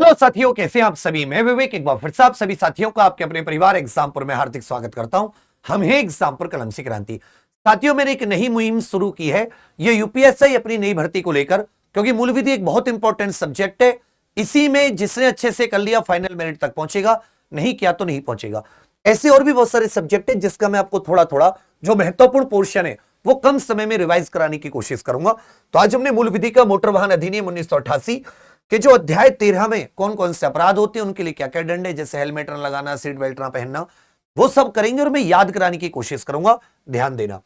Hello साथियों, कैसे हैं आप सभी। मैं विवेक एक बार फिर से आप सभी साथियों का आपके अपने परिवार एग्जामपुर में हार्दिक स्वागत करता हूं। हम हैं एग्जामपुर कलम से क्रांति। साथियों, मैंने एक नई मुहिम शुरू की है, ये यूपीएससी अपनी नई भर्ती को लेकर, क्योंकि मूल विधि एक बहुत इंपॉर्टेंट सब्जेक्ट है। इसी में जिसने अच्छे से कर लिया फाइनल मेरिट तक पहुंचेगा, नहीं किया तो नहीं पहुंचेगा। ऐसे और भी बहुत सारे सब्जेक्ट है जिसका मैं आपको थोड़ा थोड़ा जो महत्वपूर्ण पोर्शन है वो कम समय में रिवाइज कराने की कोशिश करूंगा। तो आज हमने मूल विधि का मोटर वाहन अधिनियम 1988 कि जो अध्याय 13 में कौन कौन से अपराध होते हैं, उनके लिए क्या क्या दंड है, जैसे हेलमेट न लगाना, सीट बेल्ट ना पहनना, वो सब करेंगे और मैं याद कराने की कोशिश करूंगा। ध्यान देना।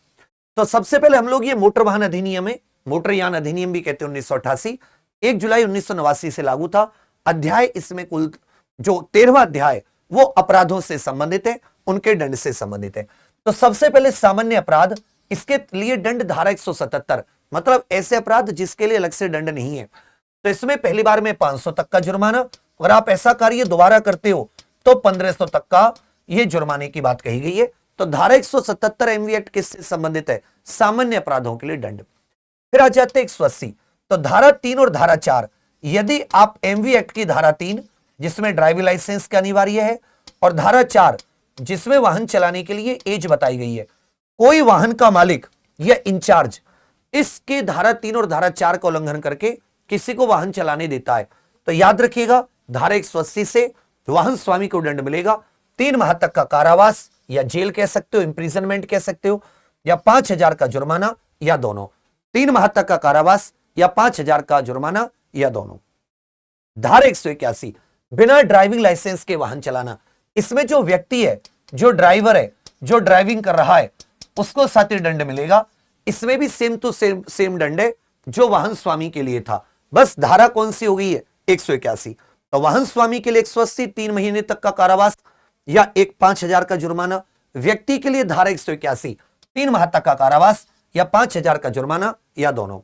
तो सबसे पहले हम लोग ये मोटर वाहन अधिनियम है, मोटर यान अधिनियम भी कहते हैं, 1988 1 जुलाई 1989 से लागू था। अध्याय इसमें कुल जो 13वां अध्याय वो अपराधों से संबंधित है, उनके दंड से संबंधित है। तो सबसे पहले सामान्य अपराध, इसके लिए दंड धारा 177, मतलब ऐसे अपराध जिसके लिए अलग से दंड नहीं है। तो इसमें पहली बार में 500 तक का जुर्माना, अगर आप ऐसा कार्य दोबारा करते हो तो 1500 तक का यह जुर्माने की बात कही गई है। तो धारा 177 एमवी एक्ट किससे संबंधित है? सामान्य अपराधों के लिए दंड। फिर आ जाते 180। तो धारा 3 और धारा 4, यदि आप एमवी एक्ट की धारा 3 जिसमें ड्राइविंग लाइसेंस का अनिवार्य है, और धारा 4 जिसमें वाहन चलाने के लिए एज बताई गई है, कोई वाहन का मालिक या इंचार्ज इसके धारा 3 और धारा 4 का उल्लंघन करके किसी को वाहन चलाने देता है, तो याद रखिएगा धारा 180 से वाहन स्वामी को दंड मिलेगा 3 माह तक का कारावास या जेल कह सकते हो, इंप्रिजनमेंट कह सकते हो, या 5000 का जुर्माना, या दोनों। 3 माह तक का कारावास या 5000 का जुर्माना, या दोनों। धारा 181 बिना ड्राइविंग लाइसेंस के वाहन चलाना, इसमें जो व्यक्ति है, जो ड्राइवर है, जो ड्राइविंग कर रहा है, उसको साथ ही दंड मिलेगा। इसमें भी सेम टू सेम दंड है जो वाहन स्वामी के लिए था, बस धारा कौन सी हो गई है? 181। तो वाहन स्वामी के लिए 180 3 महीने तक का कारावास या 5000 का जुर्माना, व्यक्ति के लिए धारा 181 3 माह तक का कारावास या 5000 का जुर्माना, या दोनों।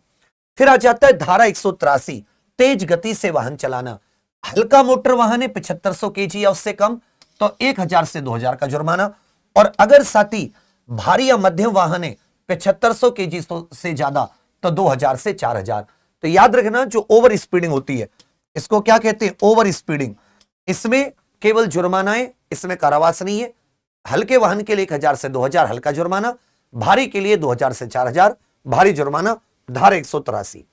फिर आ जाता है धारा 183 तेज गति से वाहन चलाना। हल्का मोटर वाहन है 7500 केजी या उससे कम, तो 1000 से 2000 का जुर्माना, और अगर साथी भारी या मध्यम वाहन है 7500 केजी से ज्यादा, तो 2000 से 4000। तो याद रखना, जो ओवर स्पीडिंग होती है इसको क्या कहते हैं? Over speeding. इसमें केवल जुर्माना है, इसमें कारावास नहीं है। हल्के वाहन के लिए 1000 से 2000 हल्का जुर्माना, भारी के लिए 2000 से 4000 भारी जुर्माना, धारा 183।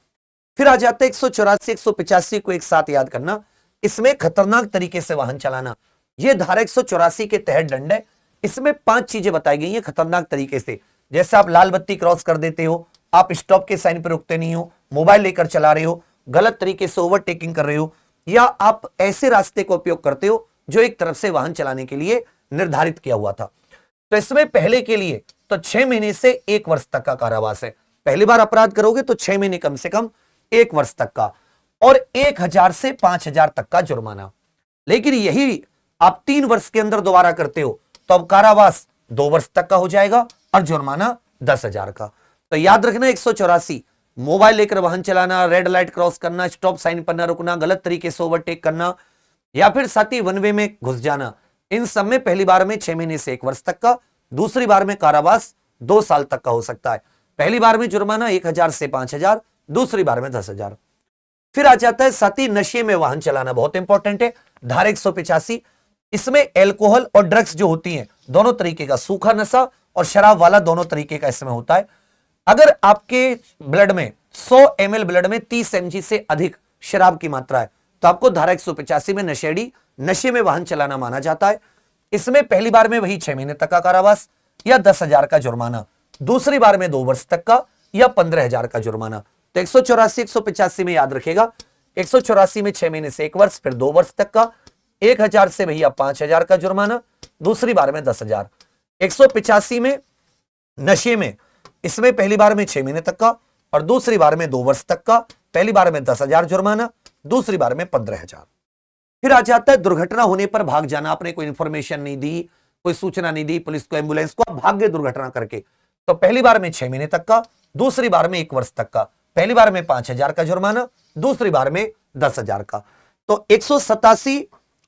फिर आ जाते 184 185 को एक साथ याद करना, इसमें खतरनाक तरीके से वाहन चलाना, यह धारा 184 के तहत दंड है। इसमें 5 चीजें बताई गई हैं खतरनाक तरीके से, जैसे आप लाल बत्ती क्रॉस कर देते हो, आप स्टॉप के साइन पर रुकते नहीं हो, मोबाइल लेकर चला रहे हो, गलत तरीके से ओवरटेकिंग कर रहे हो, या आप ऐसे रास्ते का उपयोग करते हो जो एक तरफ से वाहन चलाने के लिए निर्धारित किया हुआ था। तो इसमें पहले के लिए तो 6 महीने से 1 वर्ष तक का कारावास है। पहली बार अपराध करोगे तो 6 महीने कम से कम 1 वर्ष तक का, और 1000 से 5000 तक का जुर्माना। लेकिन यही आप 3 वर्ष के अंदर दोबारा करते हो तो अब कारावास 2 वर्ष तक का हो जाएगा और जुर्माना 10,000 का। तो याद रखना 184 मोबाइल लेकर वाहन चलाना, रेड लाइट क्रॉस करना, स्टॉप साइन पर न रुकना, गलत तरीके से ओवरटेक करना, या फिर साथी वन वे में घुस जाना, इन सब में पहली बार में 6 महीने से 1 वर्ष तक का, दूसरी बार में कारावास 2 साल तक का हो सकता है। पहली बार में जुर्माना 1000 से 5000, दूसरी बार में 10,000। फिर आ जाता है साथी नशे में वाहन चलाना, बहुत इंपॉर्टेंट है, धारा 185। इसमें एल्कोहल और ड्रग्स जो होती हैं, दोनों तरीके का, सूखा नशा और शराब वाला दोनों तरीके का इसमें होता है। अगर आपके ब्लड में 100 ml ब्लड में 30 mg से अधिक शराब की मात्रा है, तो आपको धारा 185 में नशेड़ी, नशे में वाहन चलाना माना जाता है। इसमें पहली बार में वही 6 महीने तक का कारावास या 10,000 का जुर्माना, दूसरी बार में 2 वर्ष तक का या 15,000 का जुर्माना। तो 184 185 में याद रखेगा, 184 में 6 महीने से 1 वर्ष, फिर 2 वर्ष तक का, 1000 से भैया 5000 का जुर्माना, दूसरी बार में 10,000। 185 में नशे में, इसमें पहली बार में 6 महीने तक का और दूसरी बार में 2 वर्ष तक का, पहली बार में 10,000 जुर्माना, दूसरी बार में 15,000। फिर आ जाता है दुर्घटना होने पर भाग जाना, आपने कोई इंफॉर्मेशन नहीं दी, कोई सूचना नहीं दी पुलिस को, एम्बुलेंस को, आप भाग गए दुर्घटना करके, तो पहली बार में 6 महीने तक का, दूसरी बार में 1 वर्ष तक का, पहली बार में 5000 का जुर्माना, दूसरी बार में 10,000 का। तो 187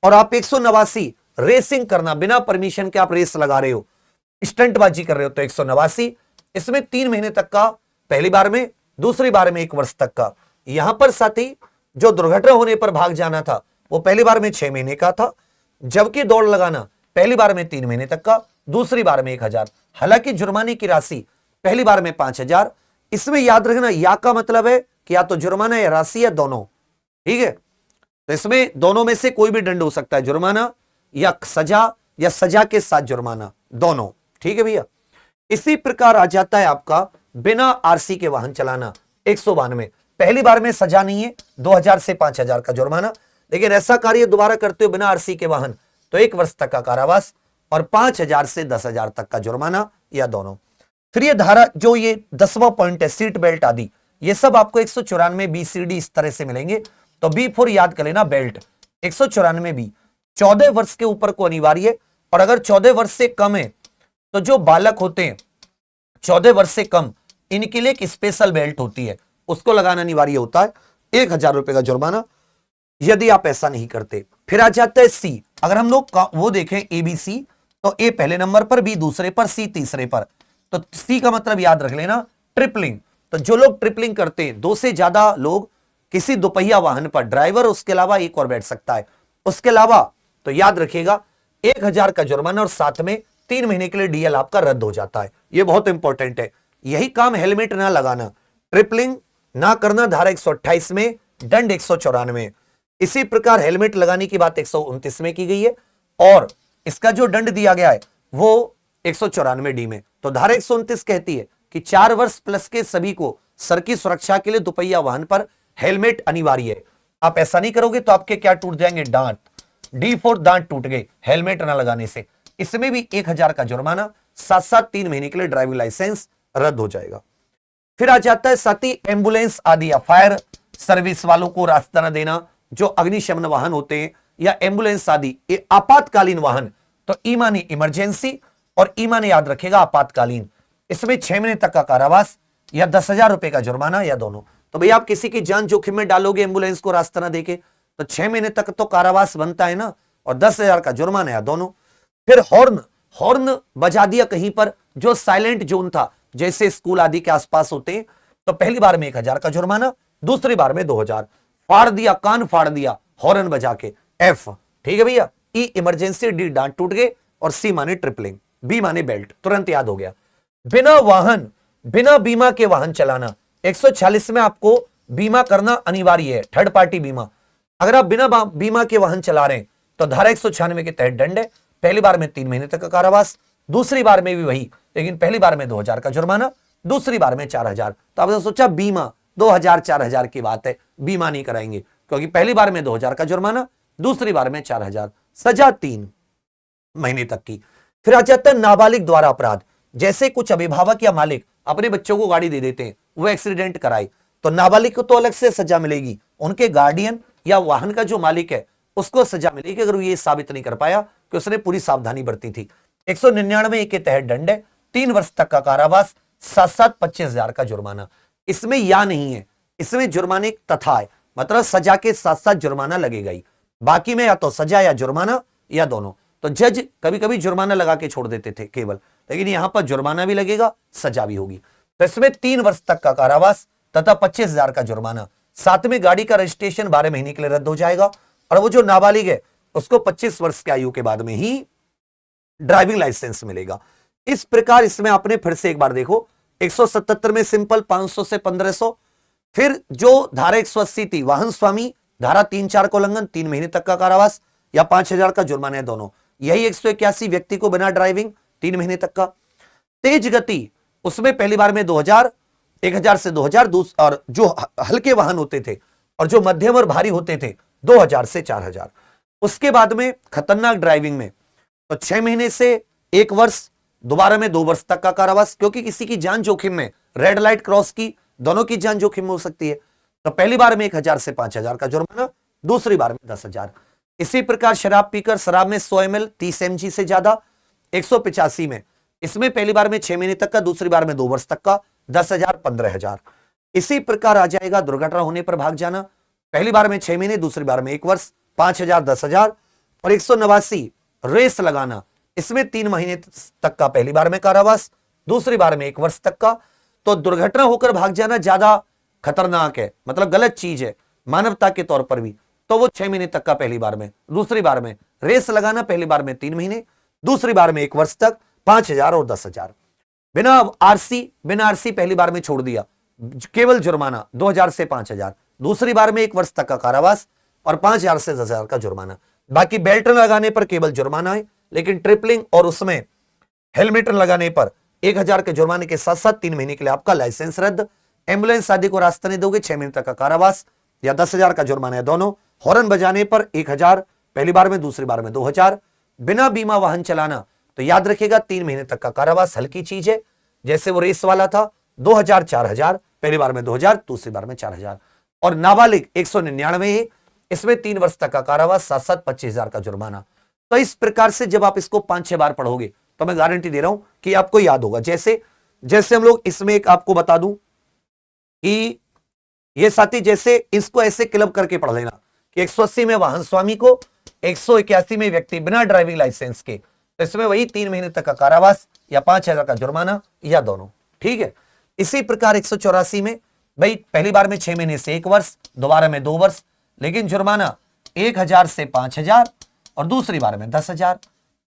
और आप 189 रेसिंग करना, बिना परमिशन के आप रेस लगा रहे हो, स्टंटबाजी कर रहे हो, तो 189, इसमें 3 महीने तक का पहली बार में, दूसरी बार में 1 वर्ष तक का। यहां पर साथी जो दुर्घटना होने पर भाग जाना था वो पहली बार में 6 महीने का था, जबकि दौड़ लगाना पहली बार में 3 महीने तक का, दूसरी बार में 1000। हालांकि जुर्माने की राशि पहली बार में 5000। इसमें याद रखना या का मतलब है कि या तो जुर्माना या राशि या दोनों, ठीक है। तो इसमें दोनों में से कोई भी दंड हो सकता है, जुर्माना या सजा के साथ जुर्माना, दोनों, ठीक है भैया। इसी प्रकार आ जाता है आपका बिना आरसी के वाहन चलाना 192। पहली बार में सजा नहीं है, 2000 से 5000 का जुर्माना, लेकिन ऐसा कार्य दोबारा करते हो बिना आरसी के वाहन तो 1 वर्ष तक का कारावास और 5000 से 10000 तक का जुर्माना या दोनों। फिर ये धारा जो ये 10वां पॉइंट है, सीट बेल्ट आदि, ये सब आपको 194 BCD इस तरह से मिलेंगे। तो B4 याद कर लेना, बेल्ट 194 B 14 वर्ष के ऊपर को अनिवार्य, और अगर 14 वर्ष से कम है तो जो बालक होते हैं 14 वर्ष से कम, इनके लिए एक स्पेशल बेल्ट होती है, उसको लगाना अनिवार्य होता है। 1000 रुपए का जुर्माना यदि आप ऐसा नहीं करते। फिर आ जाता है सी। अगर हम लोग वो देखें ABC, तो A पहले नंबर पर, B दूसरे पर, C तीसरे पर। तो C का मतलब याद रख लेना, ट्रिपलिंग। तो जो लोग ट्रिपलिंग करते हैं, 2 से ज्यादा लोग किसी दोपहिया वाहन पर, ड्राइवर उसके अलावा एक और बैठ सकता है, उसके अलावा तो याद रखिएगा 1000 का जुर्माना और साथ में 3 महीने के लिए DL आपका रद्द हो जाता है। यह बहुत इंपॉर्टेंट है। यही काम हेलमेट ना लगाना, ट्रिपलिंग ना करना, धारा 128 में, दंड 194। इसी प्रकार हेलमेट लगाने की बात 129 में की गई है और इसका जो दंड दिया गया है वो 194D में। तो धारा 129 कहती है कि 4 वर्ष प्लस के सभी को सर की सुरक्षा के लिए दोपहिया वाहन पर हेलमेट अनिवार्य है। आप ऐसा नहीं करोगे तो आपके क्या टूट जाएंगे, दांत। D4 दांत टूट गए हेलमेट ना लगाने से। इसमें भी 1000 का जुर्माना, साथ साथ 3 महीने के लिए ड्राइविंग लाइसेंस रद्द हो जाएगा। फिर आ जाता है साथ ही एम्बुलेंस आदि या फायर सर्विस वालों को रास्ता न देना, जो अग्निशमन वाहन होते हैं या एम्बुलेंस आदि, ये आपातकालीन वाहन। तो ई माने इमरजेंसी और ई माने याद रखेगा आपातकालीन। इसमें 6 महीने तक का कारावास या 10,000 रुपए का जुर्माना या दोनों। तो भैया आप किसी की जान जोखिम में डालोगे एम्बुलेंस को रास्ता ना देके, तो 6 महीने तक तो कारावास बनता है ना, और 10,000 का जुर्माना या दोनों। फिर हॉर्न बजा दिया कहीं पर जो साइलेंट जोन था, जैसे स्कूल आदि के आसपास होते हैं, तो पहली बार में 1000 का जुर्माना, दूसरी बार में 2000। फाड़ दिया, कान फाड़ दिया हॉर्न बजा के, F, ठीक है भैया। ई इमरजेंसी, D दांत टूट गए और C माने ट्रिपलिंग, B माने बेल्ट, तुरंत याद हो गया। बिना बीमा के वाहन चलाना 146 में आपको बीमा करना अनिवार्य है, थर्ड पार्टी बीमा। अगर आप बिना बीमा के वाहन चला रहे हैं तो धारा 196 के तहत दंड है। पहली बार में 3 महीने तक का कारावास, दूसरी बार में भी वही, लेकिन पहली बार में 2000 का जुर्माना, दूसरी बार में 4000। तो आपने सोचा बीमा 2000 4000 की बात है, बीमा नहीं कराएंगे, क्योंकि पहली बार में 2000 का जुर्माना, दूसरी बार में 4000, सजा 3 महीने तक की। फिर आ जाता है नाबालिग द्वारा अपराध। जैसे कुछ अभिभावक या मालिक अपने बच्चों को गाड़ी दे देते हैं, वो एक्सीडेंट कराए, तो नाबालिग को तो अलग से सजा मिलेगी, उनके गार्डियन या वाहन का जो मालिक है उसको सजा मिलेगी अगर वो ये साबित नहीं कर पाया कि उसने पूरी सावधानी बरती थी। 199 के तहत दंड है, 3 वर्ष तक का कारावास, साथ साथ 25,000 का जुर्माना। इसमें या नहीं है, इसमें जुर्माने तथा है, मतलब सजा के साथ साथ जुर्माना लगेगा ही। बाकी में या तो सजा या जुर्माना या दोनों। तो जज कभी कभी जुर्माना लगा के छोड़ देते थे केवल, लेकिन यहां पर जुर्माना भी लगेगा, सजा भी होगी। तो इसमें 3 वर्ष तक का कारावास तथा 25,000 का जुर्माना, साथ में गाड़ी का रजिस्ट्रेशन 12 महीने के लिए रद्द हो जाएगा, और वो जो नाबालिग है उसको 25 वर्ष की आयु के बाद में ही ड्राइविंग लाइसेंस मिलेगा। इस प्रकार इसमें आपने फिर से एक बार देखो, 177 में सिंपल 500 से 1500। फिर जो धारा 180 थी वाहन स्वामी, धारा 3-4 को उल्लंघन, 3 महीने तक का कारावास या 5000 का जुर्माना है दोनों। यही 181 व्यक्ति को बिना ड्राइविंग 3 महीने तक का। तेज गति, उसमें पहली बार में 2000, 1000 से 2000, और जो हल्के वाहन होते थे और जो मध्यम और भारी होते थे 2000 से 4000। उसके बाद में खतरनाक ड्राइविंग में तो 6 महीने से 1 वर्ष, दोबारा में 2 वर्ष तक का कारावास, क्योंकि किसी की जान जोखिम में, रेड लाइट क्रॉस की, दोनों की जान जोखिम में हो सकती है। तो पहली बार में 1000 से 5000 का जुर्माना, दूसरी बार में 10,000। इसी प्रकार शराब पीकर, शराब में 100 ml 30 mg से ज्यादा 185 में, इसमें पहली बार में 6 महीने तक का, दूसरी बार में 2 वर्ष तक का 10,000 15,000। इसी प्रकार आ जाएगा दुर्घटना होने पर भाग जाना, पहली बार में 6 महीने, दूसरी बार में 1 वर्ष 5,000 10,000। और 189 रेस लगाना, इसमें 3 महीने तक का पहली बार में कारावास, दूसरी बार में 1 वर्ष तक का। तो दुर्घटना होकर भाग जाना ज्यादा खतरनाक है, मतलब गलत चीज है मानवता के तौर पर भी। तो वो 6 महीने तक का पहली बार में, दूसरी बार में रेस लगाना पहली बार में 3 महीने, दूसरी बार में 1 वर्ष तक 5,000 और 10,000। बिना आरसी पहली बार में छोड़ दिया, केवल जुर्माना 2,000 से 5,000, दूसरी बार में 1 वर्ष तक का कारावास और 5,000 से 10,000 का जुर्माना। बाकी बेल्ट लगाने पर केवल जुर्माना है, लेकिन ट्रिपलिंग और उसमें हेलमेट लगाने पर 1,000 के जुर्माने के साथ साथ 3 महीने के लिए आपका लाइसेंस रद्द। एम्बुलेंस आदि को रास्ता नहीं दोगे 6 महीने तक का कारावास या 10,000 का जुर्माना है दोनों। हॉर्न बजाने पर 1,000 पहली बार में, दूसरी बार में 2,000। बिना बीमा वाहन चलाना तो याद रखिएगा 3 महीने तक का कारावास, हल्की चीज है। जैसे वो रेस वाला था 2,000 4,000, पहली बार में 2,000, दूसरी बार में 4,000। और नाबालिग 199 है, इसमें 3 वर्ष तक का कारावास, साथ साथ 25,000 का जुर्माना। तो इस प्रकार से जब आप इसको 5-6 बार पढ़ोगे तो मैं गारंटी दे रहा हूं कि आपको याद होगा। जैसे हम लोग इसमें एक आपको बता दूं कि ये साथी जैसे इसको ऐसे क्लब करके पढ़ लेना कि 180 में वाहन स्वामी को, 181 में व्यक्ति बिना ड्राइविंग लाइसेंस के, तो इसमें वही 3 महीने तक का कारावास या 5,000 का जुर्माना या दोनों, ठीक है। इसी प्रकार 184 में भाई पहली बार में 6 महीने से 1 वर्ष, दोबारा में 2 वर्ष, लेकिन जुर्माना 1,000 से 5,000 और दूसरी बार में 10,000।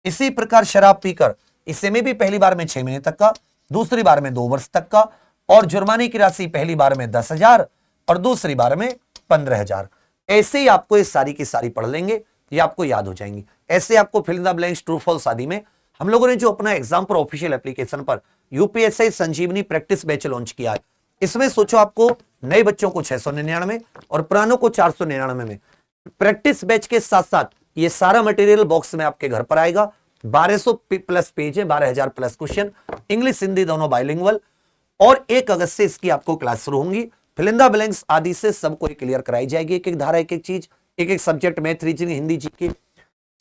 इसी प्रकार शराब पीकर, इसे में भी पहली बार में 6 महीने तक का, दूसरी बार में 2 वर्ष तक का, और जुर्माने की राशि पहली बार में 10,000 और दूसरी बार में 15,000। ऐसे ही आपको ये सारी की सारी पढ़ लेंगे, ये आपको याद हो जाएंगी। ऐसे आपको fill in the blanks true false आदि में हम लोगों ने जो अपना एग्जाम पर ऑफिशियल एप्लीकेशन पर UPSC Sanjeevani practice batch launch किया है, इसमें सोचो आपको नए बच्चों को 699 और पुरानों को 499 में प्रैक्टिस बैच के साथ साथ ये सारा मटेरियल बॉक्स में आपके घर पर आएगा। 1200 प्लस पेज है, 12,000 प्लस क्वेश्चन, इंग्लिश हिंदी दोनों बाइलिंगुअल, और 1 अगस्त से इसकी आपको क्लास शुरू होंगी। फिल इन द ब्लैंक्स आदि से सबको क्लियर कराई जाएगी, एक एक धारा, एक एक चीज, एक एक subject, math, reasoning, Hindi, GK.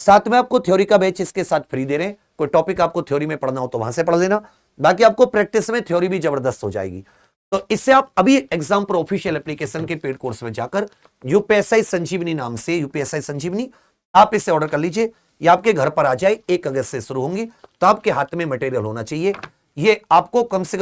साथ में आपको थ्योरी का बैच इसके साथ फ्री दे रहे हैं। कोई टॉपिक आपको थ्योरी में पढ़ना हो तो वहां से पढ़ लेना, बाकी आपको प्रैक्टिस में थ्योरी भी जबरदस्त हो जाएगी। तो इससे आप अभी एग्जाम पर ऑफिशियल एप्लीकेशन के पेड कोर्स में जाकर यूपीएससी संजीवनी नाम से, यूपीएससी संजीवनी, आप इसे ऑर्डर कर लीजिए, ये आपके घर पर आ जाए। 1 अगस्त से शुरू होंगी, तो आपके हाथ में मटेरियल होना चाहिए। ये आपको कम से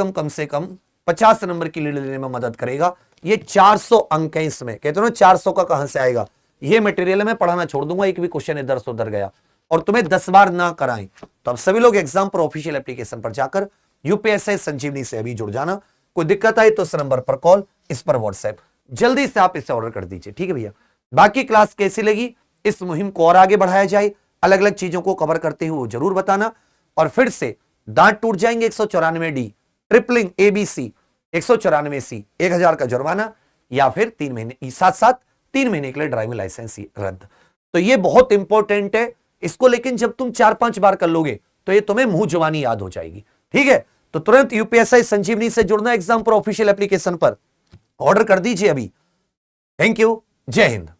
कम 50 नंबर की लीड लेने में मदद करेगा। ये 400 अंक है, इसमें कहते हो ना 400 का कहां से आएगा। ये मटेरियल मैं पढ़ाना छोड़ दूंगा, एक भी क्वेश्चन इधर से उधर गया और तुम्हें 10 बार ना कराएं, तो अब सभी लोग एग्जाम पर ऑफिशियल एप्लीकेशन पर जाकर यूपीएससी संजीवनी से अभी जुड़ जाना। कोई दिक्कत आई तो इस नंबर पर कॉल, इस पर व्हाट्सएप, जल्दी से आप इसे ऑर्डर कर दीजिए, ठीक है भैया। बाकी क्लास कैसी लगी, इस मुहिम को और आगे बढ़ाया जाए, अलग अलग चीजों को कवर करते हुए जरूर बताना। और फिर से दांत टूट जाएंगे 194D, ट्रिपलिंग ABC 194C, 1,000 का जुर्माना, या फिर 3 महीने साथ साथ 3 महीने के लिए ड्राइविंग लाइसेंस रद्द। तो ये बहुत इंपॉर्टेंट है इसको, लेकिन जब तुम 4-5 बार कर लोगे तो ये तुम्हें मुंह जुबानी याद हो जाएगी, ठीक है। तो तुरंत यूपीएससी संजीवनी से जुड़ना एग्जाम पर ऑफिशियल एप्लीकेशन पर, ऑर्डर कर दीजिए अभी। थैंक यू, जय हिंद।